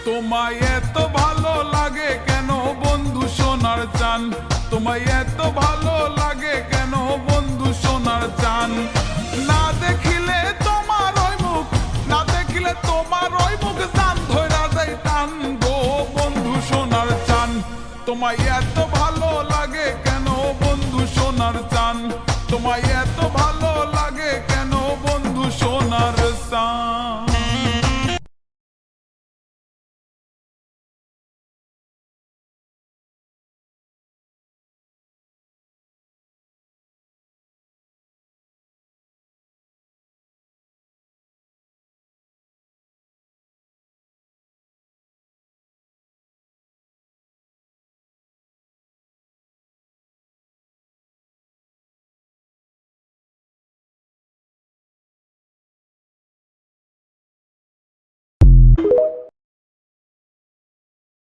তোমায় এত ভালো লাগে কেন বন্ধু সোনার চান, তোমায় এত ভালো লাগে কেন বন্ধু সোনার চান। না দেখিলে তোমার ওই মুখ, না দেখিলে তোমার ওই মুখ জান ধইরা দেয় টান গো বন্ধু সোনার চান। তোমায় এত ভালো লাগে কেন বন্ধু সোনার চান।